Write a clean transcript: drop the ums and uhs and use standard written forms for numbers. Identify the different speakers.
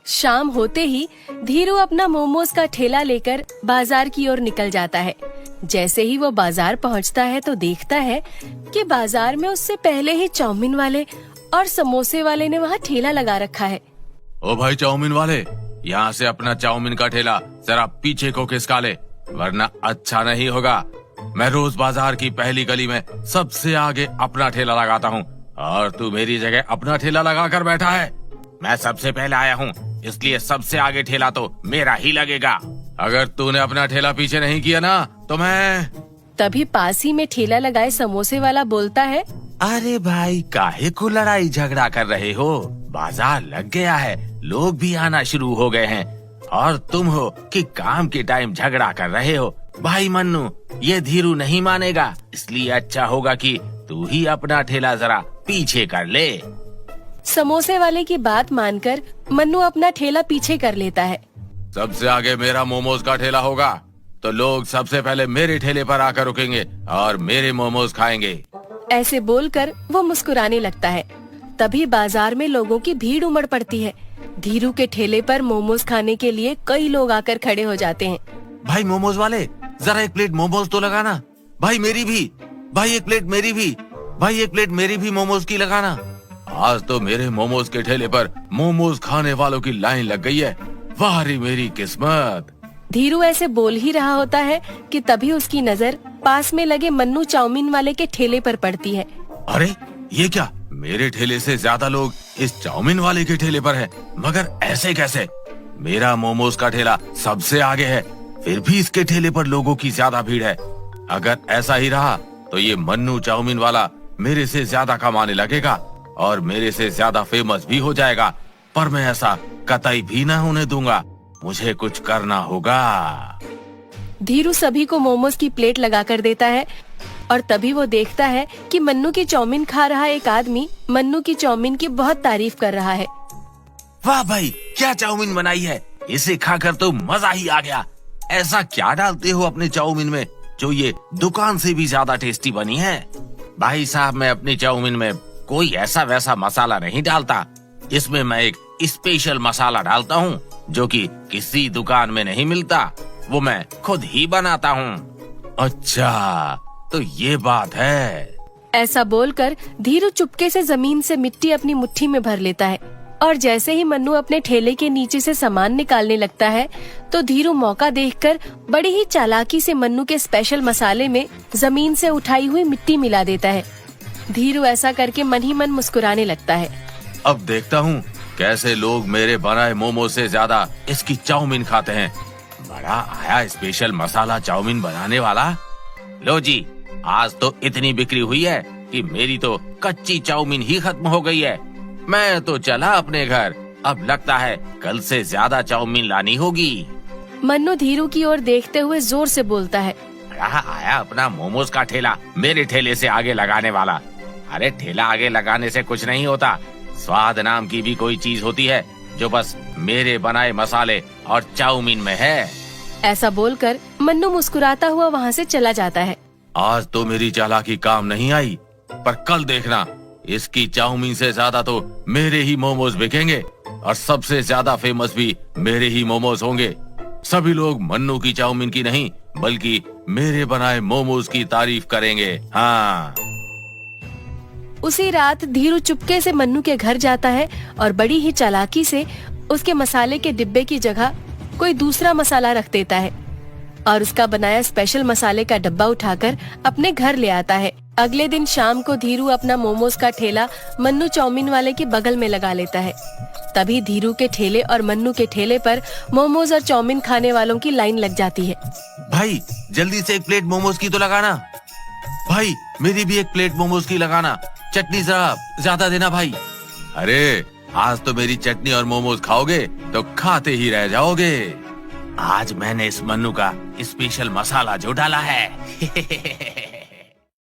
Speaker 1: शाम होते ही धीरू अपना मोमोज का ठेला लेकर बाजार की ओर निकल जाता है। जैसे ही वो बाजार पहुंचता है तो देखता है कि बाजार में उससे पहले ही चाउमीन वाले और समोसे वाले ने वहाँ ठेला लगा रखा है।
Speaker 2: ओ भाई चाउमीन वाले, यहाँ से अपना चाउमीन का ठेला जरा पीछे को खिसका ले, वरना अच्छा नहीं होगा। मैं रोज बाजार की पहली गली में सबसे आगे अपना ठेला लगाता हूँ और तू मेरी जगह अपना ठेला लगा कर बैठा है। मैं सबसे पहले आया हूँ, इसलिए सबसे आगे ठेला तो मेरा ही लगेगा। अगर तूने अपना ठेला पीछे नहीं किया ना तो मैं।
Speaker 1: तभी पास ही में ठेला लगाए समोसे वाला बोलता है,
Speaker 2: अरे भाई काहे को लड़ाई झगड़ा कर रहे हो? बाजार लग गया है, लोग भी आना शुरू हो गए हैं और तुम हो कि काम के टाइम झगड़ा कर रहे हो। भाई मन्नू, ये धीरू नहीं मानेगा, इसलिए अच्छा होगा कि तू ही अपना ठेला जरा पीछे कर ले।
Speaker 1: समोसे वाले की बात मानकर मन्नू अपना ठेला पीछे कर लेता है।
Speaker 2: सबसे आगे मेरा मोमोज का ठेला होगा तो लोग सबसे पहले मेरे ठेले पर आकर रुकेंगे और मेरे मोमोज खाएंगे।
Speaker 1: ऐसे बोलकर वो मुस्कुराने लगता है। तभी बाजार में लोगों की भीड़ उमड़ पड़ती है। धीरू के ठेले पर मोमोज खाने के लिए कई लोग आकर खड़े हो जाते हैं।
Speaker 2: भाई मोमोज वाले, जरा एक प्लेट मोमोज तो लगाना। भाई मेरी भी, भाई एक प्लेट मेरी भी, भाई एक प्लेट मेरी भी मोमोज की लगाना। आज तो मेरे मोमोज के ठेले पर मोमोज खाने वालों की लाइन लग गई है। वाह रे मेरी किस्मत।
Speaker 1: धीरू ऐसे बोल ही रहा होता है कि तभी उसकी नजर पास में लगे मन्नू चाउमीन वाले के ठेले पर पड़ती है।
Speaker 2: अरे ये क्या, मेरे ठेले से ज्यादा लोग इस चाउमीन वाले के ठेले पर है, मगर ऐसे कैसे? मेरा मोमोज का ठेला सबसे आगे है, फिर भी इसके ठेले पर लोगों की ज्यादा भीड़ है। अगर ऐसा ही रहा तो ये मन्नू चाउमीन वाला मेरे से ज्यादा कमाने लगेगा और मेरे से ज्यादा फेमस भी हो जाएगा, पर मैं ऐसा कतई भी ना होने दूंगा। मुझे कुछ करना होगा।
Speaker 1: धीरू सभी को मोमोज की प्लेट लगा कर देता है और तभी वो देखता है कि मन्नू की चाउमीन खा रहा एक आदमी मन्नू की चाउमीन की बहुत तारीफ कर रहा है।
Speaker 2: वाह भाई, क्या चाउमीन बनाई है, इसे खाकर तो मजा ही आ गया। ऐसा क्या डालते हो अपने चाउमीन में जो ये दुकान से भी ज्यादा टेस्टी बनी है? भाई साहब, मैं अपनी चाउमीन में कोई ऐसा वैसा मसाला नहीं डालता। इसमें मैं एक स्पेशल मसाला डालता हूँ जो कि किसी दुकान में नहीं मिलता, वो मैं खुद ही बनाता हूँ। अच्छा, तो ये बात है।
Speaker 1: ऐसा बोलकर धीरू चुपके से जमीन से मिट्टी अपनी मुट्ठी में भर लेता है और जैसे ही मन्नू अपने ठेले के नीचे से सामान निकालने लगता है तो धीरू मौका देखकर बड़ी ही चालाकी से मन्नू के स्पेशल मसाले में जमीन से उठाई हुई मिट्टी मिला देता है। धीरू ऐसा करके मन ही मन मुस्कुराने लगता है।
Speaker 2: अब देखता हूँ कैसे लोग मेरे बनाए मोमो से ज्यादा इसकी चाउमीन खाते हैं। बड़ा आया स्पेशल मसाला चाउमीन बनाने वाला। लो जी, आज तो इतनी बिक्री हुई है कि मेरी तो कच्ची चाउमीन ही खत्म हो गई है। मैं तो चला अपने घर, अब लगता है कल से ज्यादा चाउमीन लानी होगी।
Speaker 1: मन्नू धीरू की ओर देखते हुए जोर से बोलता है,
Speaker 2: रहा आया अपना मोमोज का ठेला मेरे ठेले से आगे लगाने वाला। अरे ठेला आगे लगाने से कुछ नहीं होता, स्वाद नाम की भी कोई चीज होती है जो बस मेरे बनाए मसाले और चाउमीन में है।
Speaker 1: ऐसा बोलकर मन्नू मुस्कुराता हुआ वहाँ से चला जाता है।
Speaker 2: आज तो मेरी चालाकी काम नहीं आई, पर कल देखना, इसकी चाउमीन से ज्यादा तो मेरे ही मोमोज बिकेंगे और सबसे ज्यादा फेमस भी मेरे ही मोमोज होंगे। सभी लोग मन्नू की चाउमीन की नहीं बल्कि मेरे बनाए मोमोज की तारीफ करेंगे। हाँ।
Speaker 1: उसी रात धीरू चुपके से मन्नू के घर जाता है और बड़ी ही चालाकी से उसके मसाले के डिब्बे की जगह कोई दूसरा मसाला रख देता है और उसका बनाया स्पेशल मसाले का डब्बा उठाकर अपने घर ले आता है। अगले दिन शाम को धीरू अपना मोमोज का ठेला मन्नू चाउमीन वाले के बगल में लगा लेता है। तभी धीरू के ठेले और मन्नू के ठेले पर मोमोज और चाउमीन खाने वालों की लाइन लग जाती है।
Speaker 2: भाई जल्दी से एक प्लेट मोमोज की तो लगाना। भाई मेरी भी एक प्लेट मोमोज की लगाना, चटनी जरा ज्यादा देना भाई। अरे आज तो मेरी चटनी और मोमोज खाओगे तो खाते ही रह जाओगे। आज मैंने इस मन्नू का स्पेशल मसाला जो डाला है